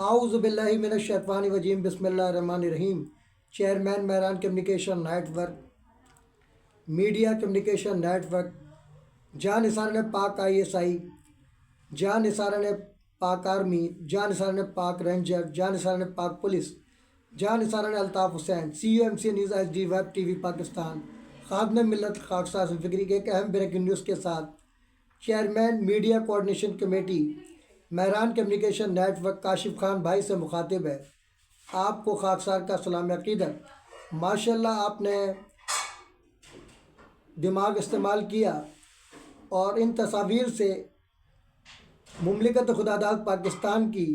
اعوذ باللہ من الشیطان الرجیم بسم اللہ الرحمن الرحیم۔ Chairman Mehran communication network, media communication network, جہاں نثار نے پاک ISI، جہاں نثار نے پاک آرمی، جہاں نثار نے پاک رینجر، جہاں نثار نے پاک پولیس، جہاں نثار نے Altaf Hussain, CUMC news HD web TV Pakistan, خادم ملت خاکسار فکری کے ایک اہم بریکنگ نیوز کے ساتھ chairman media coordination committee Mehran communication network Kashif Khan بھائی سے مخاطب ہے۔ آپ کو خاکسار کا سلام عقیدت۔ ماشاءاللہ آپ نے دماغ استعمال کیا اور ان تصاویر سے مملکت خداداد پاکستان کی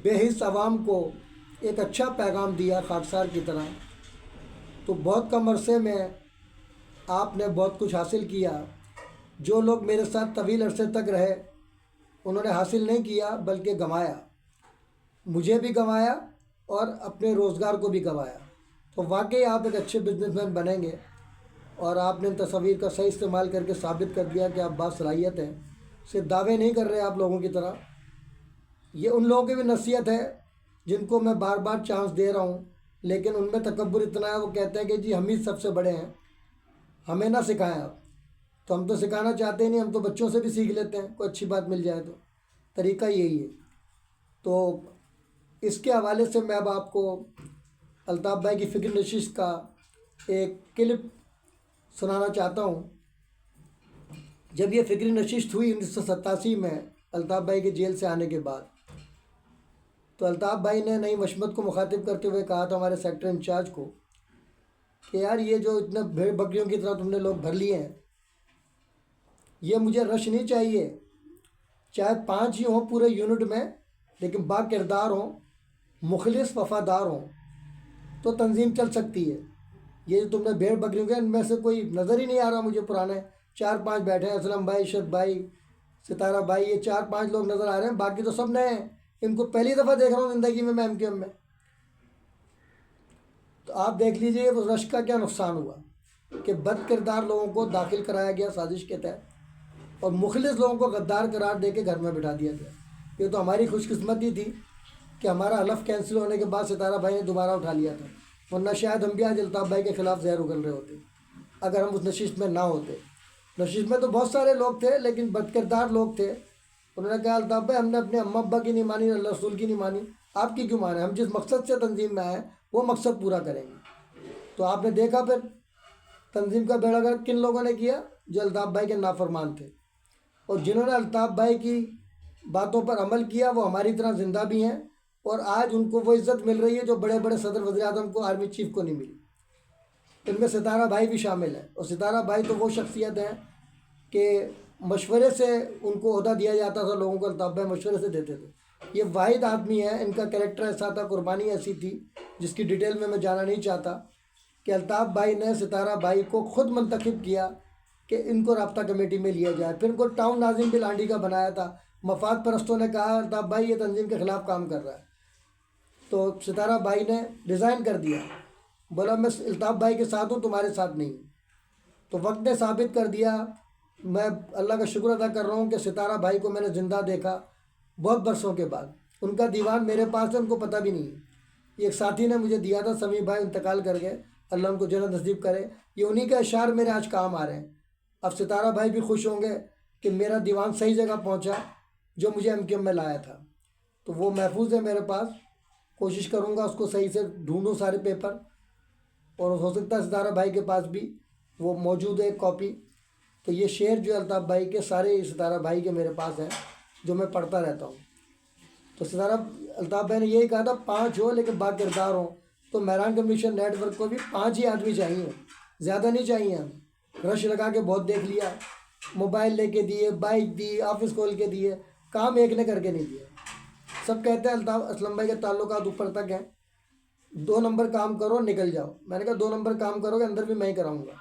بے حس عوام کو ایک اچھا پیغام دیا خاکسار کی طرح۔ تو بہت کم عرصے میں آپ نے بہت کچھ حاصل کیا۔ جو لوگ میرے ساتھ طویل عرصے تک رہے انہوں نے حاصل نہیں کیا بلکہ گنوایا، مجھے بھی گنوایا اور اپنے روزگار کو بھی گنوایا۔ تو واقعی آپ ایک اچھے بزنس مین بنیں گے، اور آپ نے ان تصاویر کا صحیح استعمال کر کے ثابت کر دیا کہ آپ باصلاحیت ہیں، صرف دعوے نہیں کر رہے آپ لوگوں کی طرح۔ یہ ان لوگوں کی بھی نصیحت ہے جن کو میں بار بار چانس دے رہا ہوں، لیکن ان میں تکبر اتنا ہے، وہ کہتے ہیں کہ جی ہم ہی سب سے بڑے ہیں، ہمیں نہ سکھائیں آپ۔ تو ہم تو سکھانا چاہتے ہی نہیں، ہم تو بچوں سے بھی سیکھ لیتے ہیں، کوئی اچھی بات مل جائے تو۔ طریقہ یہی ہے۔ تو اس کے حوالے سے میں اب آپ کو الطاف بھائی کی فکر نشست کا ایک کلپ سنانا چاہتا ہوں۔ جب یہ فکری نشست ہوئی 1987 میں الطاف بھائی کے جیل سے آنے کے بعد، تو الطاف بھائی نے نئی مشمت کو مخاطب کرتے ہوئے کہا تھا ہمارے سیکٹر انچارج کو کہ یار یہ جو اتنے بھیڑ بکریوں کی طرح تم نے لوگ بھر لیے ہیں، یہ مجھے رش نہیں چاہیے، چاہے 5 ہی ہوں پورے یونٹ میں لیکن با کردار ہوں، مخلص وفادار ہوں، تو تنظیم چل سکتی ہے۔ یہ جو تم نے بھیڑ بکریوں کے، ان میں سے کوئی نظر ہی نہیں آ رہا مجھے پرانے 4-5 بیٹھے ہیں، اسلم بھائی، ارشد بھائی، ستارہ بھائی، یہ 4-5 لوگ نظر آ رہے ہیں، باقی تو سب نئے ہیں، ان کو پہلی دفعہ دیکھ رہا ہوں زندگی میں MQM میں۔ تو آپ دیکھ لیجئے وہ رش کا کیا نقصان ہوا کہ بد کردار لوگوں کو داخل کرایا گیا سازش کے تحت، اور مخلص لوگوں کو غدار قرار دے کے گھر میں بٹھا دیا گیا۔ یہ تو ہماری خوش قسمتی تھی کہ ہمارا حلف کینسل ہونے کے بعد ستارہ بھائی نے دوبارہ اٹھا لیا تھا، ورنہ شاید ہم بھی آج الطاف بھائی کے خلاف زہر اگل رہے ہوتے اگر ہم اس نشست میں نہ ہوتے۔ نشست میں تو بہت سارے لوگ تھے لیکن بد کردار لوگ تھے۔ انہوں نے کہا الطاف بھائی ہم نے اپنے اماں ابا کی نہیں مانی، اللہ رسول کی نہیں مانی، آپ کی کیوں مانیں؟ ہم جس مقصد سے تنظیم میں آئے وہ مقصد پورا کریں گے۔ تو آپ نے دیکھا پھر تنظیم کا بیڑا گرک کن لوگوں نے کیا؟ جو الطاف بھائی کے نافرمان تھے، اور جنہوں نے الطاف بھائی کی باتوں پر عمل کیا وہ ہماری طرح زندہ بھی ہیں، اور آج ان کو وہ عزت مل رہی ہے جو بڑے بڑے صدر وزیر اعظم کو، آرمی چیف کو نہیں ملی۔ ان میں ستارہ بھائی بھی شامل ہیں، اور ستارہ بھائی تو وہ شخصیت ہیں کہ مشورے سے ان کو عہدہ دیا جاتا تھا، لوگوں کو الطاف بھائی مشورے سے دیتے تھے۔ یہ واحد آدمی ہے، ان کا کریکٹر ایسا تھا، قربانی ایسی تھی جس کی ڈیٹیل میں جانا نہیں چاہتا، کہ الطاف بھائی نے ستارہ بھائی کو خود منتخب کیا کہ ان کو رابطہ کمیٹی میں لیا جائے، پھر ان کو ٹاؤن ناظم بھی لانڈی کا بنایا تھا۔ مفاد پرستوں نے کہا الطاف بھائی یہ تنظیم کے خلاف کام کر رہا ہے، تو ستارہ بھائی نے ریزائن کر دیا، بولا میں الطاف بھائی کے ساتھ ہوں، تمہارے ساتھ نہیں ہوں۔ تو وقت نے ثابت کر دیا۔ میں اللہ کا شکر ادا کر رہا ہوں کہ ستارہ بھائی کو میں نے زندہ دیکھا بہت برسوں کے بعد۔ ان کا دیوان میرے پاس ہے، ان کو پتہ بھی نہیں ہے۔ ایک ساتھی نے مجھے دیا تھا، سمیع بھائی انتقال کر گئے، اللہ ان کو جنت نصیب کرے۔ یہ انہی کے اشعار میرے آج کام آ رہے ہیں۔ اب ستارہ بھائی بھی خوش ہوں گے کہ میرا دیوان صحیح جگہ پہنچا جو مجھے MQM میں لایا تھا، تو وہ محفوظ ہے میرے پاس۔ کوشش کروں گا اس کو صحیح سے ڈھونڈوں سارے پیپر، اور ہو سکتا ہے ستارہ بھائی کے پاس بھی وہ موجود ہے ایک کاپی۔ تو یہ شعر جو الطاف بھائی کے سارے ستارہ بھائی کے میرے پاس ہیں جو میں پڑھتا رہتا ہوں۔ تو الطاف بھائی نے یہی کہا تھا 5 ہو لیکن با کردار ہوں، تو مہران کمیونیکیشن نیٹ ورک کو بھی 5 ہی آدمی چاہیے، زیادہ نہیں چاہیے۔ ہم رش لگا کے بہت دیکھ لیا، موبائل لے کے دیے، بائک دی، آفس کھول کے دیے، کام ایک نے کر کے نہیں دیا۔ سب کہتے ہیں اسلم بھائی کے تعلقات اوپر تک ہیں، 2 نمبر کام کرو نکل جاؤ۔ میں نے کہا 2 نمبر کام کرو گے اندر بھی میں ہی کراؤں گا،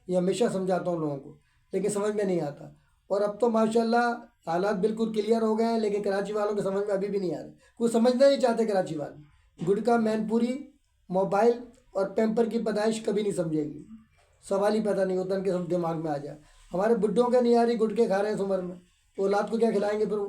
یہ ہمیشہ سمجھاتا ہوں لوگوں کو، لیکن سمجھ میں نہیں آتا۔ اور اب تو ماشاءاللہ حالات بالکل کلیئر ہو گئے ہیں، لیکن کراچی والوں کے سمجھ میں ابھی بھی نہیں آ رہے، کوئی سمجھنا نہیں چاہتے کراچی والے۔ گٹکا، مین پوری، موبائل اور پیمپر کی پیدائش کبھی نہیں سمجھے گی، سوال ہی پیدا نہیں ہوتا ان کے دماغ میں آ جائے۔ ہمارے بڈھوں کے نہیں آ رہی، گٹکے کھا رہے ہیں اس عمر میں، تو اولاد کو کیا کھلائیں گے پھر وہ؟